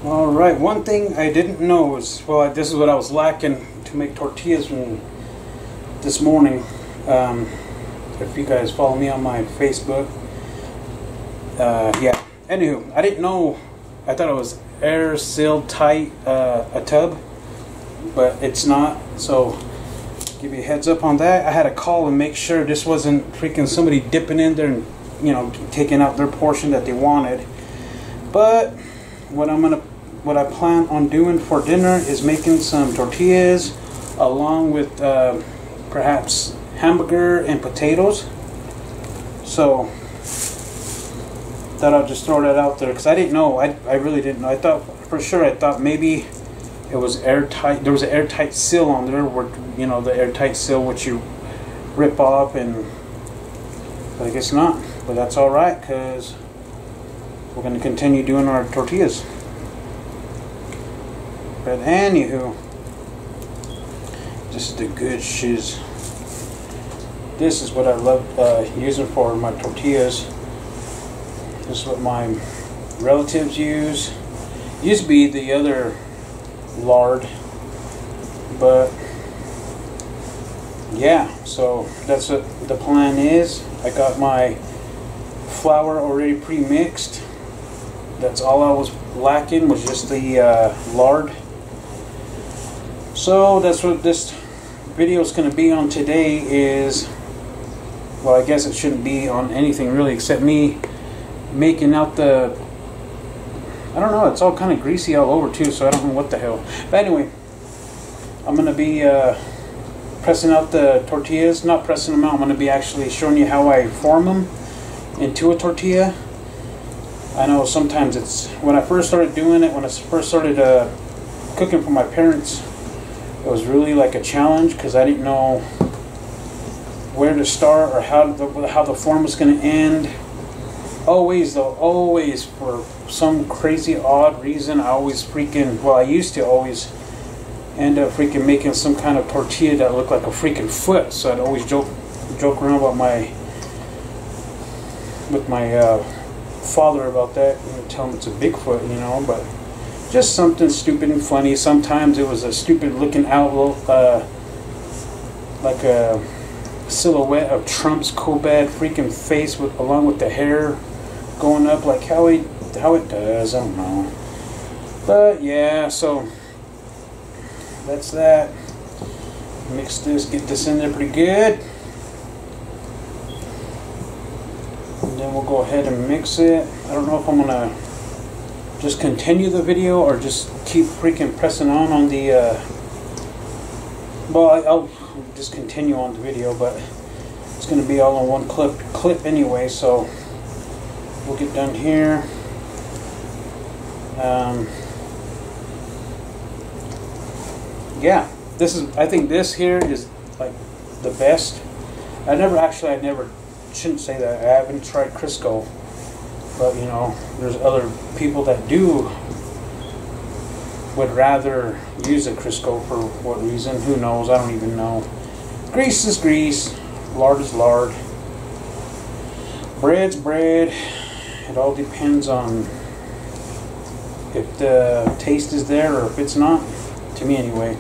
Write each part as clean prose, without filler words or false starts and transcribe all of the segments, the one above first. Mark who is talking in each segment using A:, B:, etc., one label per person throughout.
A: Alright, one thing I didn't know was, well, this is what I was lacking to make tortillas this morning. If you guys follow me on my Facebook. Yeah, anywho, I didn't know, I thought it was air sealed tight, a tub, but it's not, so give you a heads up on that. I had to call and make sure this wasn't freaking somebody dipping in there and, you know, taking out their portion that they wanted. But what I plan on doing for dinner is making some tortillas along with perhaps hamburger and potatoes. So thought I'll just throw that out there because I didn't know. I really didn't know. I thought maybe it was airtight. There was an airtight seal on there, where, you know, the airtight seal which you rip off, and but I guess not. But that's all right because we're going to continue doing our tortillas. But anywho, this is the good shiz. This is what I love using for my tortillas. This is what my relatives use. Used to be the other lard, but yeah, so that's what the plan is. I got my flour already pre-mixed. That's all I was lacking, was just the lard. So that's what this video is going to be on today. Is, well, I guess it shouldn't be on anything really except me making out the, I don't know, it's all kind of greasy all over too, so I don't know what the hell. But anyway, I'm going to be pressing out the tortillas. Not pressing them out, I'm going to be actually showing you how I form them into a tortilla. I know sometimes it's, when I first started doing it, when I first started cooking for my parents, it was really like a challenge because I didn't know where to start or how the form was going to end. Always though, always, for some crazy odd reason, I always freaking, well, I used to always end up freaking making some kind of tortilla that looked like a freaking foot. So I'd always joke around about with my father about that, you know, tell him it's a Bigfoot, you know, but just something stupid and funny. Sometimes it was a stupid looking outlook, like a silhouette of Trump's bad freaking face along with the hair going up, like how it does. I don't know, but yeah. So that's that. Mix this, get this in there pretty good, and then we'll go ahead and mix it. I don't know if I'm gonna just continue the video or just keep freaking pressing on the well, I'll just continue on the video, but it's going to be all in one clip anyway, so we'll get done here. Yeah, I think this here is like the best. I shouldn't say that, I haven't tried Crisco. But, you know, there's other people that would rather use a Crisco for what reason. Who knows? I don't even know. Grease is grease. Lard is lard. Bread's bread. It all depends on if the taste is there or if it's not. To me, anyway.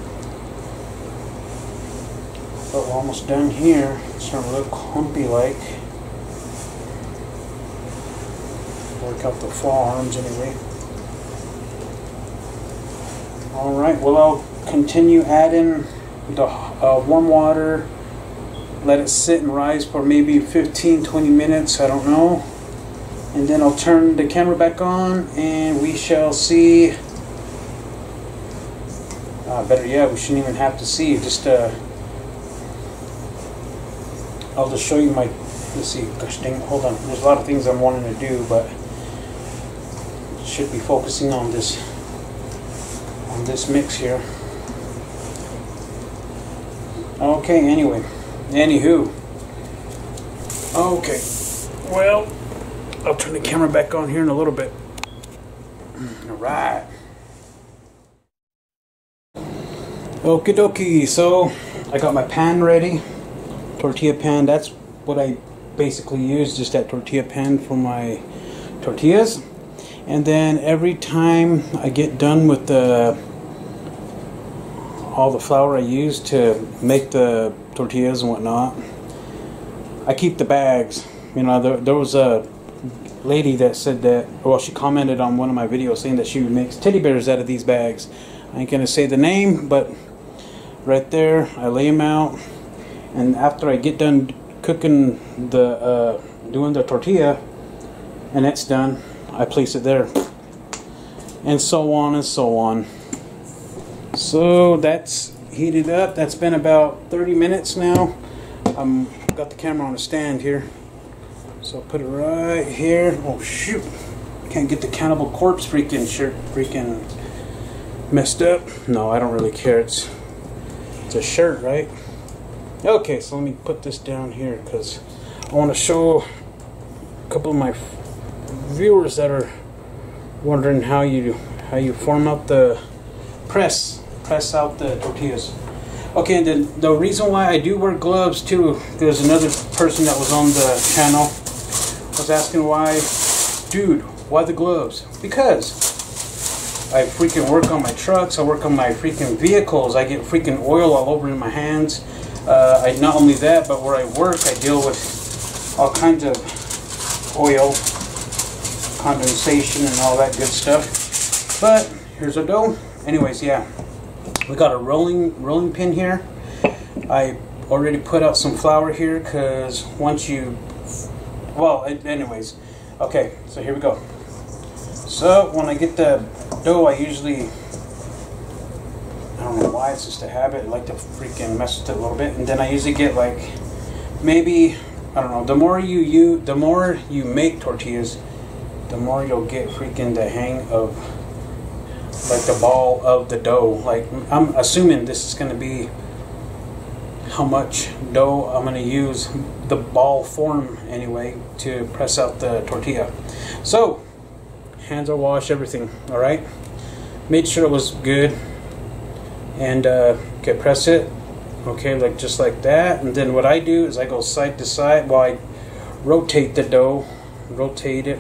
A: But we're almost done here. It's starting to look clumpy like. Work out the forearms anyway. Alright, well, I'll continue adding the warm water, let it sit and rise for maybe 15-20 minutes, I don't know, and then I'll turn the camera back on and we shall see. Better yet, we shouldn't even have to see, just I'll just show you my, let's see, gosh dang, hold on, there's a lot of things I'm wanting to do, but should be focusing on this mix here. Okay, anywho. Okay, well, I'll turn the camera back on here in a little bit. Alright. Okie dokie, so I got my pan ready. Tortilla pan, that's what I basically use, just that tortilla pan for my tortillas. And then every time I get done with all the flour I use to make the tortillas and whatnot, I keep the bags. You know, there was a lady that said that, well, she commented on one of my videos saying that she makes teddy bears out of these bags. I ain't gonna say the name, but right there I lay them out, and after I get done cooking the doing the tortilla and it's done, I place it there, and so on and so on. So that's heated up. That's been about 30 minutes now. Got the camera on a stand here, so I'll put it right here. Oh shoot, can't get the Cannibal Corpse freaking shirt freaking messed up. No, I don't really care. It's a shirt, right? Okay, so let me put this down here because I want to show a couple of my viewers that are wondering how you form out the press out the tortillas. Okay, and then the reason why I do wear gloves too, there's another person that was on the channel was asking why, dude, why the gloves? Because I freaking work on my trucks, I work on my freaking vehicles, I get freaking oil all over in my hands. Not only that, but where I work, I deal with all kinds of oil, condensation and all that good stuff. But here's our dough. Anyways, yeah, we got a rolling pin here. I already put out some flour here because once you, well, anyways, okay, so here we go. So when I get the dough, I usually, I don't know why, it's just a habit, I like to freaking mess with it a little bit, and then I usually get like, maybe, I don't know, the more you make tortillas, the more you'll get freaking the hang of like the ball of the dough. Like, I'm assuming this is going to be how much dough I'm going to use, the ball form anyway, to press out the tortilla. So hands are washed, everything, all right, made sure it was good, and okay, press it, okay, like just like that. And then what I do is I go side to side while I rotate the dough, rotate it,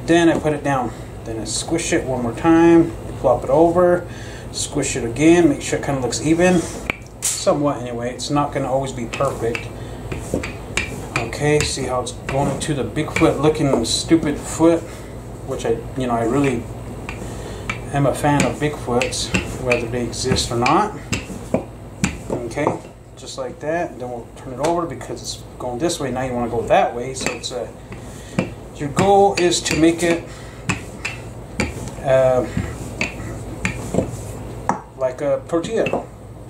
A: then I put it down, then I squish it one more time, flop it over, squish it again, make sure it kind of looks even somewhat anyway. It's not going to always be perfect. Okay, see how it's going into the Bigfoot looking stupid foot, which I really am a fan of Bigfoots, whether they exist or not. Okay, just like that. Then we'll turn it over because it's going this way. Now you want to go that way. So it's your goal is to make it like a tortilla,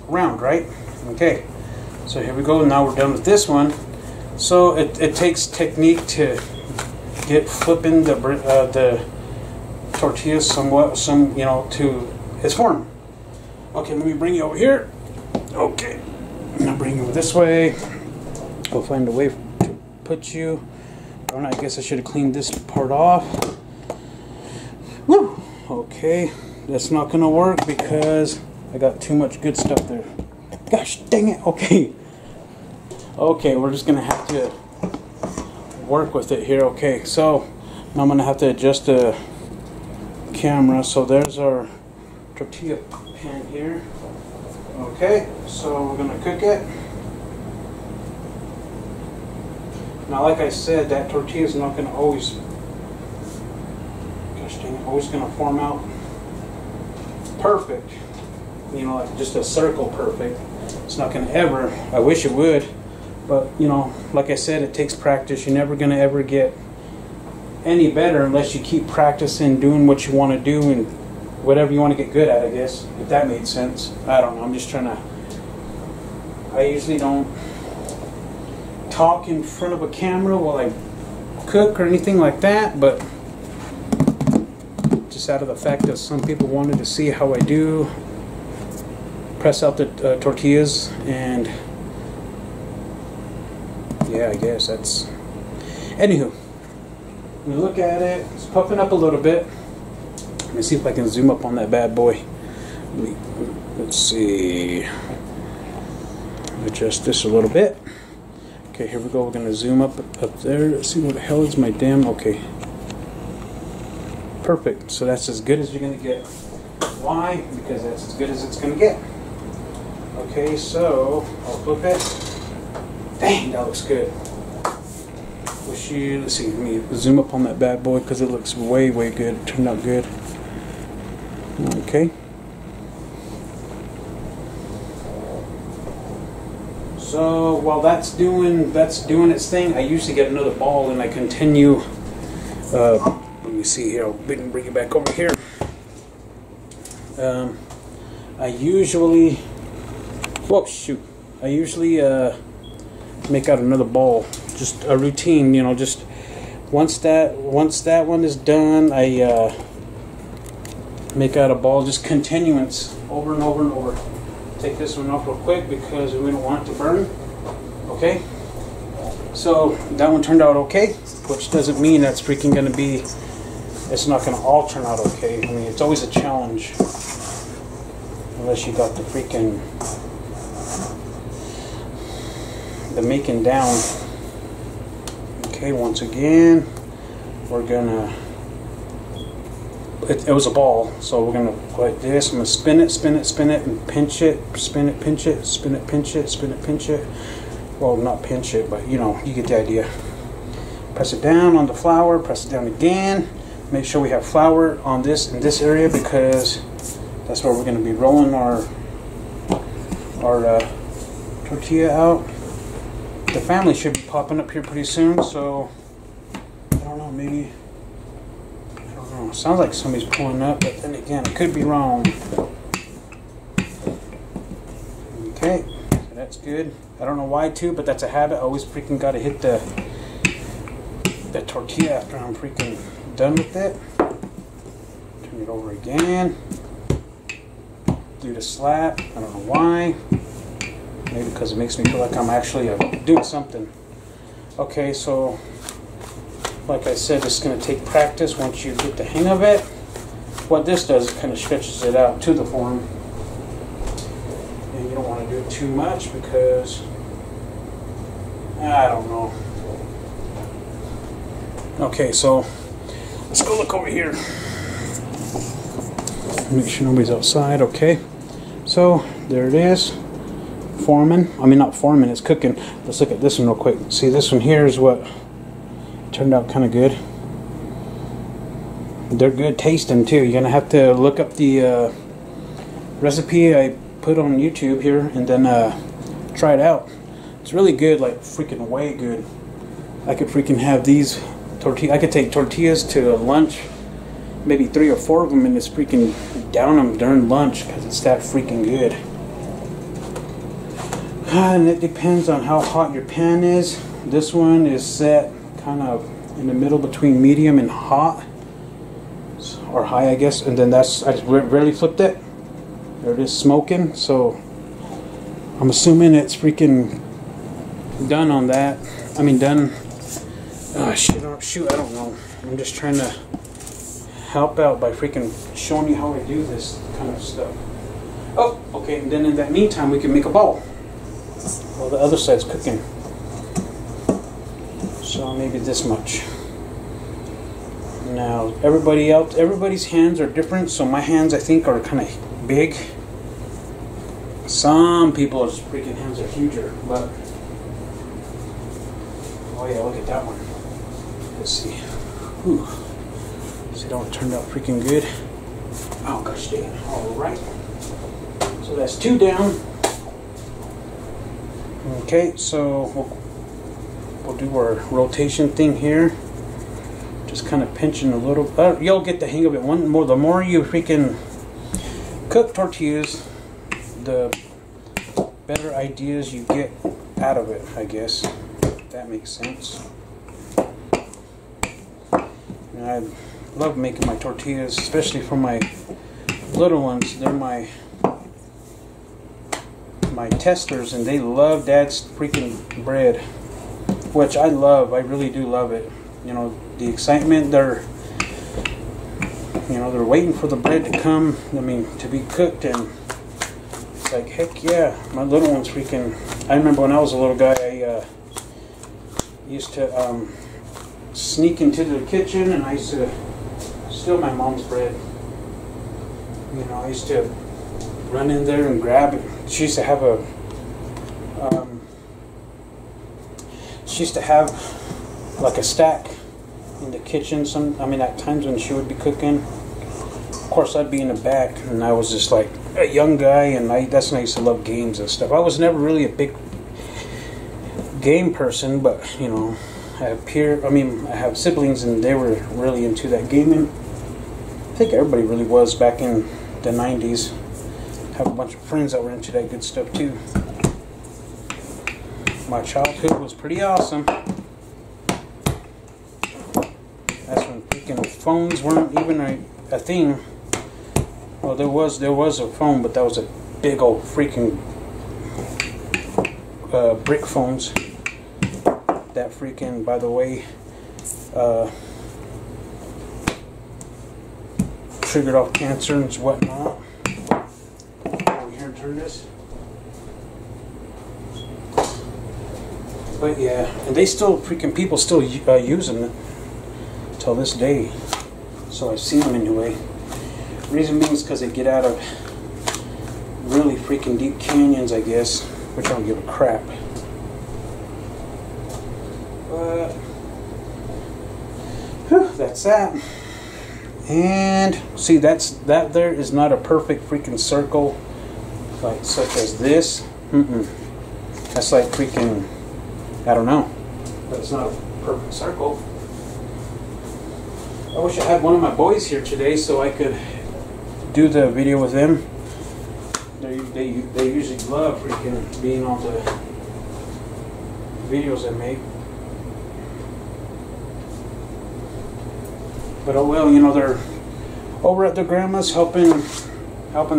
A: round, right? Okay, so here we go. Now we're done with this one. So it takes technique to get flipping the tortillas somewhat, to its form. Okay, let me bring you over here. Okay, now bring you this way. We'll find a way to put you. Or I guess I should have cleaned this part off. Woo! Okay, that's not gonna work because I got too much good stuff there. Gosh dang it! Okay. Okay, we're just gonna have to work with it here. Okay, so now I'm gonna have to adjust the camera. So there's our tortilla pan here. Okay, so we're gonna cook it. Now, like I said, that tortilla is not gonna always, gosh dang it, always gonna form out perfect. Like just a circle perfect. It's not gonna ever. I wish it would. But, like I said, it takes practice. You're never going to ever get any better unless you keep practicing doing what you want to do and whatever you want to get good at, I guess, if that made sense. I don't know. I'm just trying to... I usually don't talk in front of a camera while I cook or anything like that, but just out of the fact that some people wanted to see how I do press out the tortillas, and... yeah, I guess that's... Anywho, we look at it. It's puffing up a little bit. Let me see if I can zoom up on that bad boy. Let's see. Adjust this a little bit. Okay, here we go. We're going to zoom up there. Let's see what the hell is my damn... Okay. Perfect. So that's as good as you're going to get. Why? Because that's as good as it's going to get. Okay, so I'll flip it. Dang, that looks good. Wish you, let's see, let me zoom up on that bad boy because it looks way, way good. It turned out good. Okay. So while that's doing its thing, I usually get another ball and I continue. Let me see here. I'll bring it back over here. I usually, whoops, shoot. I usually make out another ball. Just a routine, you know. Just once that one is done, I make out a ball. Just continuance over and over and over. Take this one off real quick because we don't want it to burn. Okay. So that one turned out okay, which doesn't mean that's freaking going to be. It's not going to all turn out okay. I mean, it's always a challenge. Unless you got the freaking the making down. Okay, once again, we're gonna. It was a ball, so we're gonna go like this. I'm gonna spin it, spin it, spin it, and pinch it. Spin it, pinch it, spin it, pinch it, spin it, pinch it. Well, not pinch it, but you know, you get the idea. Press it down on the flour. Press it down again. Make sure we have flour on this in this area because that's where we're going to be rolling our tortilla out. The family should be popping up here pretty soon, so I don't know, maybe, I don't know. Sounds like somebody's pulling up, but then again, I could be wrong. Okay, so that's good. I don't know why too, but that's a habit. I always freaking got to hit the tortilla after I'm freaking done with it. Turn it over again. Do the slap. I don't know why. Maybe because it makes me feel like I'm actually doing something. Okay, so like I said, it's going to take practice once you get the hang of it. What this does, it kind of stretches it out to the form. And you don't want to do it too much because I don't know. Okay, so let's go look over here. Make sure nobody's outside. Okay, so there it is. Forming. I mean, not forming, it's cooking. Let's look at this one real quick. See, this one here is what turned out kind of good. They're good tasting too. You're gonna have to look up the recipe I put on YouTube here and then try it out. It's really good, like freaking way good. I could freaking have these tortillas. I could take tortillas to lunch, maybe 3 or 4 of them, and just freaking down them during lunch because it's that freaking good. And it depends on how hot your pan is. This one is set kind of in the middle between medium and hot, or high, I guess. And then that's, I just really flipped it. There it is, smoking. So I'm assuming it's freaking done on that. I mean, done. Oh shoot, I don't know. I'm just trying to help out by freaking showing you how I do this kind of stuff. Oh, okay. And then in that meantime, we can make a ball. Well, the other side's cooking. So maybe this much. Now, everybody's hands are different. So my hands, I think, are kind of big. Some people's freaking hands are huger, but oh yeah, look at that one. Let's see. Whew. See, that one turned out freaking good. Oh gosh dang it. Alright. So that's 2 down. Okay, so we'll do our rotation thing here. Just kind of pinching a little. You'll get the hang of it. The more you freaking cook tortillas, the better ideas you get out of it, I guess. If that makes sense. And I love making my tortillas, especially for my little ones. They're my testers, and they love Dad's freaking bread, which I love. I really do love it. You know, the excitement. They're waiting for the bread to come. I mean, to be cooked, and it's like, heck yeah, my little one's freaking. I remember when I was a little guy, I used to sneak into the kitchen, and I used to still my mom's bread. You know, I used to run in there and grab it. She used to have a, like a stack in the kitchen. At times when she would be cooking. Of course, I'd be in the back, and I was just like a young guy, and that's when I used to love games and stuff. I was never really a big game person, but you know, I have siblings, and they were really into that gaming. I think everybody really was back in the 90s. I have a bunch of friends that were into that good stuff too. My childhood was pretty awesome. That's when freaking phones weren't even a thing. Well, there was a phone, but that was a big old freaking brick phones. That freaking, by the way, triggered off cancer and whatnot. Over here and turn this. But yeah, and people still use them till this day. So I've seen them anyway. Reason being is because they get out of really freaking deep canyons, I guess, which I don't give a crap. But that's that. And see, that there is not a perfect freaking circle, like such as this. That's like freaking, I don't know, but it's not a perfect circle. I wish I had one of my boys here today so I could do the video with them. They usually love freaking being on the videos I make. But oh well, you know, they're over at their grandma's helping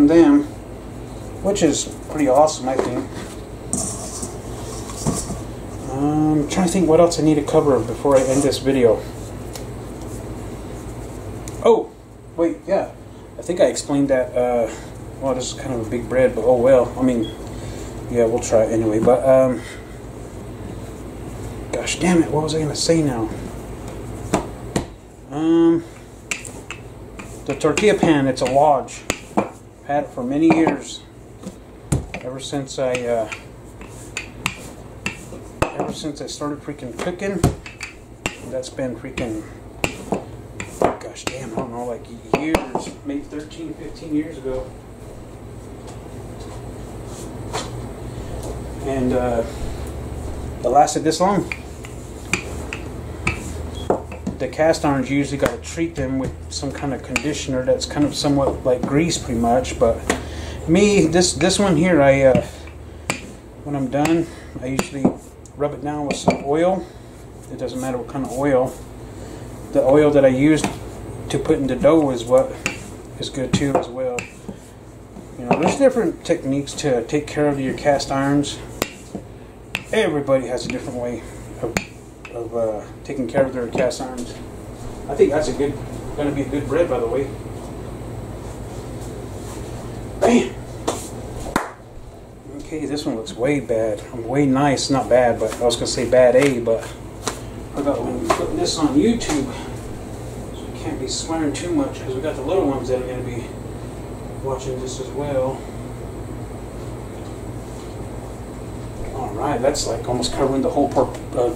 A: them, which is pretty awesome, I think. I'm trying to think what else I need to cover before I end this video. Oh, wait, yeah. I think I explained that, well, this is kind of a big bread, but oh well. I mean, yeah, we'll try it anyway. But, gosh damn it, what was I going to say now? The tortilla pan, it's a Lodge. I've had it for many years. Ever since I started freaking cooking. That's been freaking, gosh damn, I don't know, like years, maybe 13, 15 years ago. And it lasted this long. The cast irons, you usually got to treat them with some kind of conditioner that's kind of somewhat like grease, pretty much. But me, this one here, when I'm done, I usually rub it down with some oil. It doesn't matter what kind of oil. The oil that I used to put in the dough is what is good too as well. You know, there's different techniques to take care of your cast irons. Everybody has a different way of taking care of their cast irons. I think that's going to be a good bread, by the way. Bam! Okay, this one looks way bad. Way nice, not bad, but I was going to say bad A, but I forgot when we put this on YouTube, so we can't be swearing too much because we got the little ones that are going to be watching this as well. Alright, that's like almost covering the whole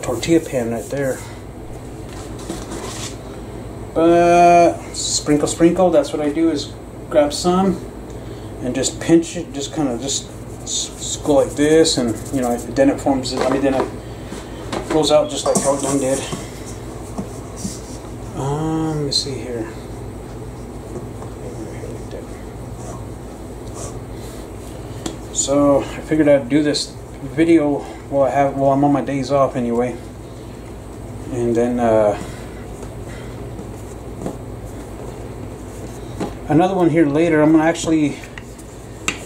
A: tortilla pan right there. But sprinkle, that's what I do, is grab some and just pinch it, just kind of just go like this, and you know, then it forms, then it goes out just like how it done did. Let me see here. So I figured I'd do this video while I'm on my days off anyway, and then another one here later. I'm actually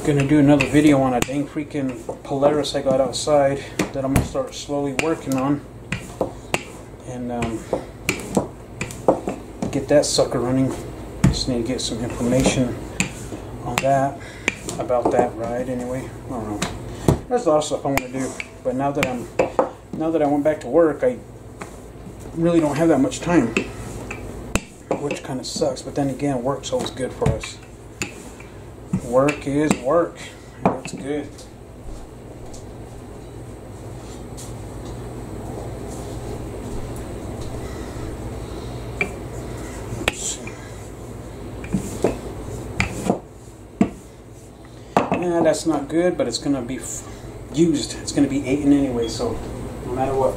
A: gonna do another video on a dang freaking Polaris I got outside that I'm gonna start slowly working on, and get that sucker running. Just need to get some information on that, about that ride anyway. I don't know. There's a lot of stuff I want to do, but now that I went back to work, I really don't have that much time. which kind of sucks. But then again, work's always good for us. Work is work, and it's good. Yeah, that's not good, but it's going to be used. It's going to be eaten anyway, so no matter what.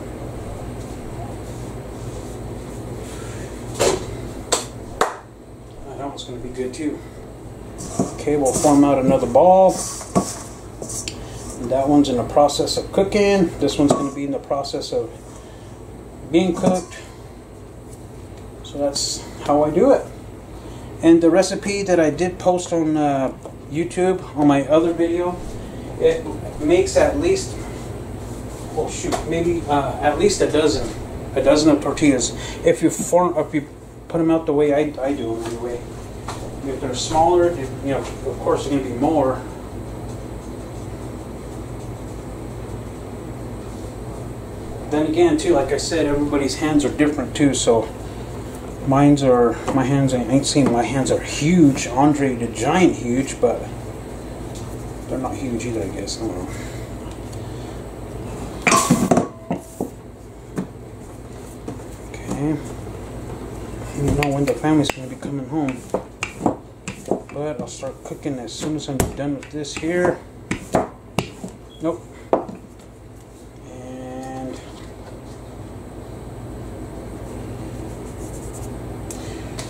A: That one's going to be good too. Okay, we'll form out another ball. And that one's in the process of cooking. This one's going to be in the process of being cooked. So that's how I do it. And the recipe that I did post on YouTube on my other video, it makes at least, oh shoot, maybe at least a dozen of tortillas. If you put them out the way I do them anyway. If they're smaller, you know, of course, they're going to be more. Then again, too, like I said, everybody's hands are different too. So my hands, I ain't seen my hands are huge. Andre the Giant huge, but they're not huge either, I guess. I don't know. Okay. You know when the family's going to be coming home. But I'll start cooking as soon as I'm done with this here. Nope. And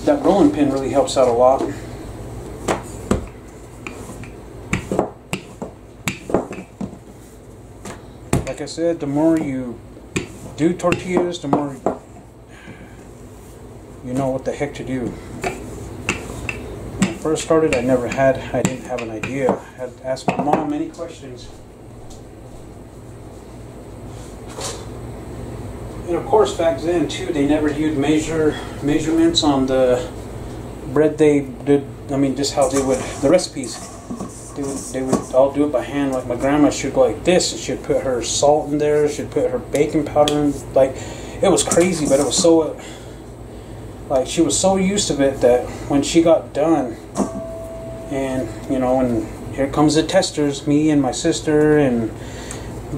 A: that rolling pin really helps out a lot. Like I said, the more you do tortillas, the more you know what the heck to do. When I first started, I didn't have an idea. I had to ask my mom many questions. And of course, back then too, they never used measurements on the bread they did. I mean, just how they would, the recipes. They would all do it by hand. Like my grandma, she'd go like this, and she'd put her salt in there, she'd put her baking powder in. Like, it was crazy, but it was so, like, she was so used to it that when she got done, and you know, and here comes the testers, me and my sister and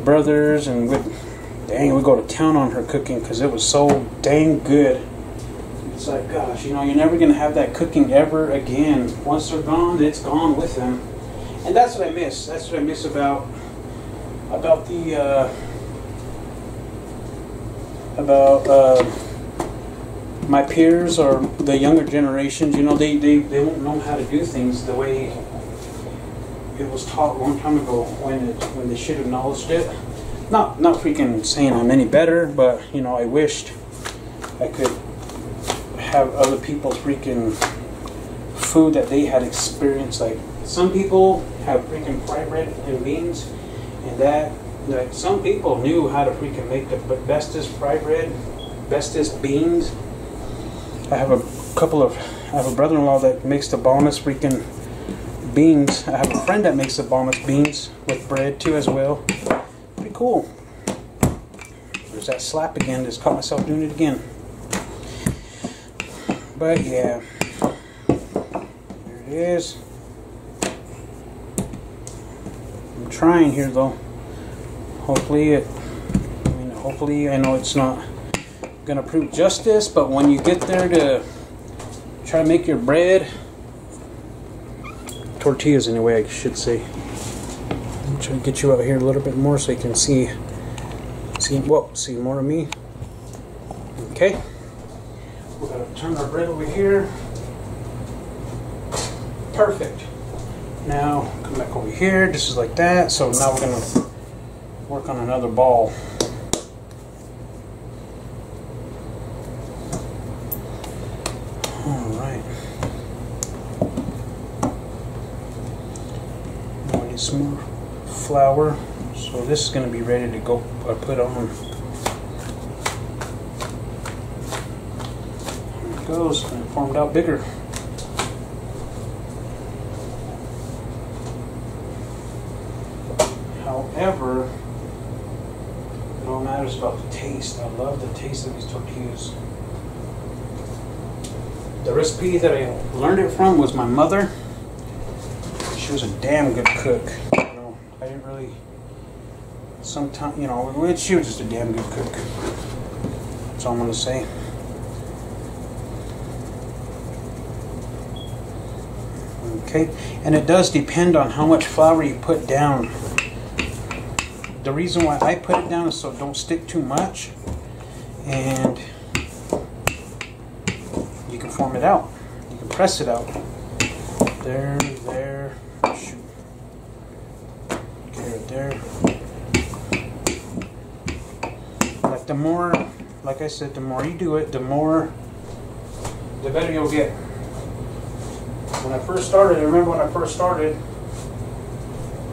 A: brothers, and we go to town on her cooking because it was so dang good. It's like, gosh, you know, you're never gonna have that cooking ever again. Once they're gone, it's gone with them. And that's what I miss. That's what I miss about my peers or the younger generations. You know, they won't know how to do things the way it was taught a long time ago when they should have knowledged it. Not freaking saying I'm any better, but you know, I wished I could have other people's freaking food that they had experienced. Like, some people have freaking fried bread and beans, and that, like, some people knew how to freaking make the bestest fried bread, bestest beans. I have a brother-in-law that makes the bombest freaking beans. I have a friend that makes the bombest beans with bread too as well. Pretty cool. There's that slap again. Just caught myself doing it again. But yeah, there it is. I'm trying here though. Hopefully, I know it's not gonna prove justice, but when you get there to try to make your bread, tortillas anyway, I should say. I'm trying to get you out here a little bit more so you can see more of me. Okay. We're going to turn our bread over here. Perfect. Now, come back over here. This is like that. So now we're going to work on another ball. Alright. Now we need some more flour. So this is going to be ready to go put on. Goes and it formed out bigger. However, it all matters about the taste. I love the taste of these tortillas. The recipe that I learned it from was my mother. She was a damn good cook. You know, I didn't really. Sometimes, you know, she was just a damn good cook. That's all I'm gonna say. Okay, and it does depend on how much flour you put down. The reason why I put it down is so it don't stick too much, and you can form it out. You can press it out. There, shoot. Okay, right there. Like the more, like I said, the more you do it, the better you'll get. When I first started, I remember when I first started,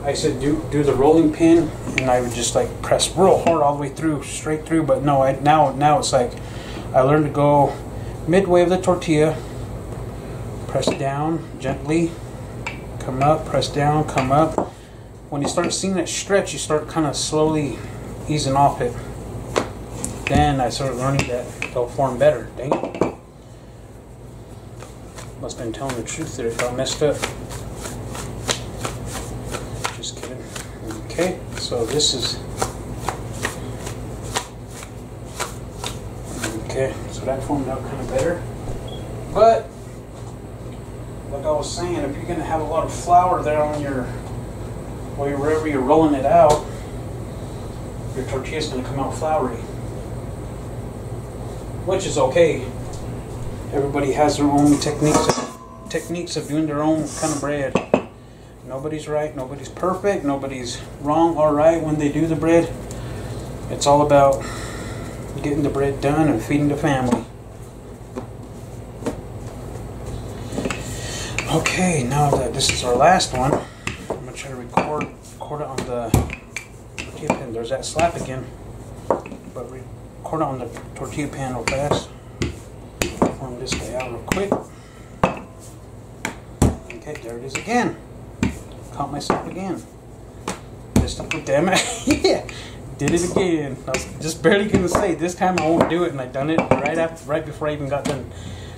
A: I said do the rolling pin, and I would just like press real hard all the way through, straight through. But no, now it's like I learned to go midway of the tortilla, press down gently, come up, press down, come up. When you start seeing that stretch, you start kind of slowly easing off it. Then I started learning that they'll form better. Dang it. Must have been telling the truth there. It got messed up. Just kidding. Okay, so this is. Okay, so that formed out kind of better. But, like I was saying, if you're going to have a lot of flour there on your, wherever you're rolling it out, your tortilla is going to come out floury. Which is okay. Everybody has their own techniques of doing their own kind of bread. Nobody's right, nobody's perfect, nobody's wrong or right when they do the bread. It's all about getting the bread done and feeding the family. Okay, now that this is our last one, I'm going to try to record it on the tortilla pan. There's that slap again. But record it on the tortilla pan real fast. Form this guy out real quick. Okay, there it is again. Caught myself again. This time, damn it. Yeah, did it again. I was just barely gonna say this time I won't do it, and I done it right before I even got done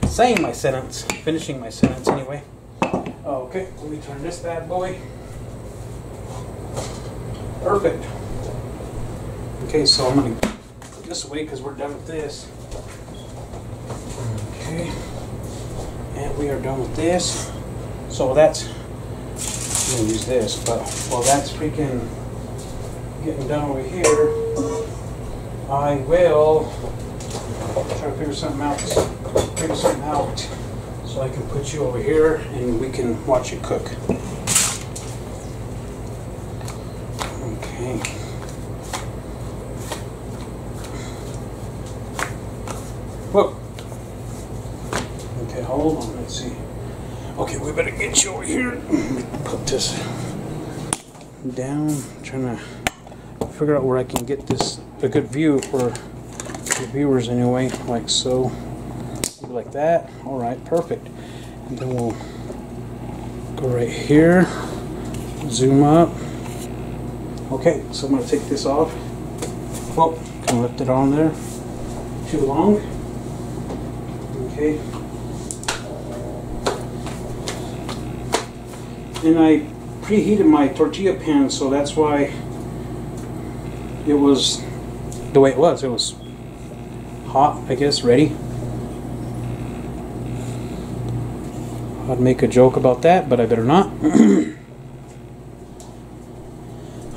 A: saying my sentence, finishing my sentence anyway. Okay, let me turn this bad boy. Perfect. Okay, so I'm gonna put this away because we're done with this. Okay, and we are done with this. So that's, I'm gonna use this, but while that's freaking getting done over here, I will try to figure something out so I can put you over here and we can watch you cook. Okay. Whoa. Okay, hold on, let's see. Okay, we better get you over here. Put this down. I'm trying to figure out where I can get this a good view for the viewers anyway, like so. Maybe like that. Alright, perfect. And then we'll go right here. Zoom up. Okay, so I'm going to take this off. Whoa, can I lift it on there? Too long. Okay. And I preheated my tortilla pan, so that's why it was the way it was. It was hot, I guess, ready. I'd make a joke about that, but I better not.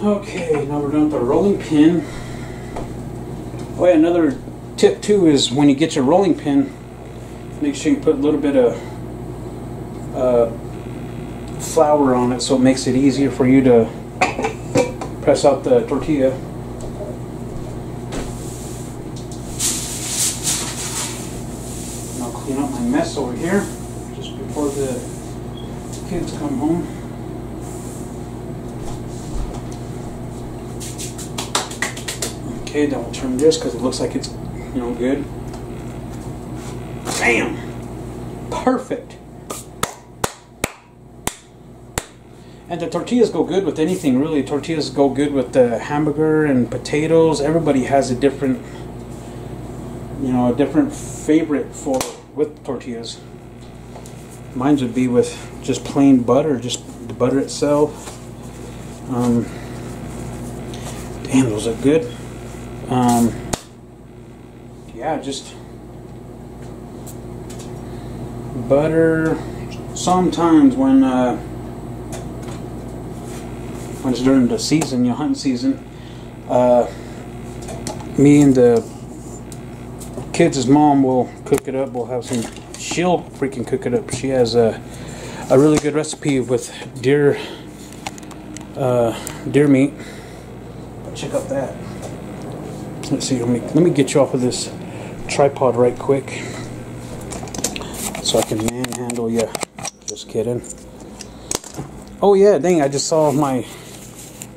A: Okay, now we're done with the rolling pin. Oh yeah, another tip too is when you get your rolling pin, make sure you put a little bit of flour on it so it makes it easier for you to press out the tortilla. And I'll clean up my mess over here just before the kids come home. Okay, then we'll turn this because it looks like it's, you know, good. Bam! Perfect. And the tortillas go good with anything, really. Tortillas go good with the hamburger and potatoes. Everybody has a different, you know, a different favorite with tortillas. Mine would be with just plain butter, just the butter itself. Damn, those are good. Yeah, just butter. Sometimes when it's during the season, hunting season, me and the kids' mom will cook it up. We'll have some. She'll freaking cook it up. She has a really good recipe with deer meat. Check out that. Let's see. Let me get you off of this tripod right quick, so I can manhandle you. Just kidding. Oh yeah, dang! I just saw my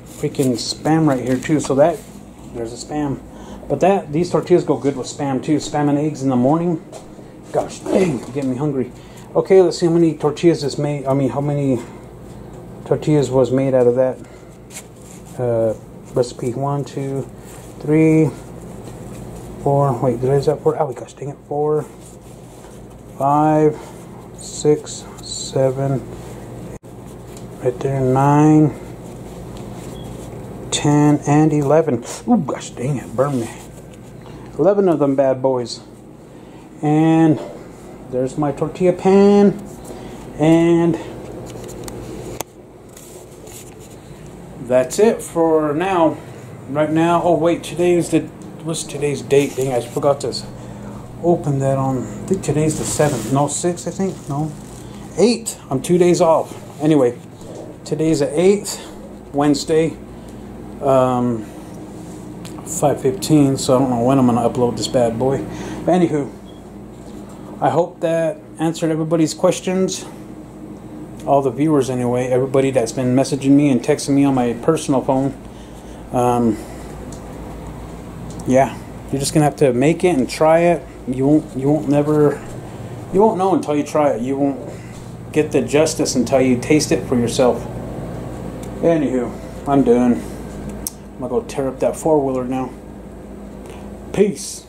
A: freaking Spam right here too. So there's a Spam. But these tortillas go good with Spam too. Spam and eggs in the morning. Gosh dang, you're getting me hungry. Okay, let's see how many tortillas is made. I mean, how many tortillas was made out of that recipe? 1, 2, 3, 4. Wait, did I use that 4? Oh gosh dang it. 4, 5, 6, 7. Right there, 9, 10, and 11. Ooh, gosh dang it, burn me. 11 of them bad boys. And there's my tortilla pan. And that's it for now. Right now, oh wait, what's today's date? Dang, I forgot to open that on, I think today's the 7th. No, 6th, I think. No, 8th. I'm 2 days off. Anyway, today's the 8th, Wednesday. 5:15, so I don't know when I'm gonna upload this bad boy. But anywho, I hope that answered everybody's questions. All the viewers anyway, everybody that's been messaging me and texting me on my personal phone. Yeah, you're just gonna have to make it and try it. You won't know until you try it. You won't get the justice until you taste it for yourself. Anywho, I'm done. I'm gonna go tear up that 4-wheeler now. Peace.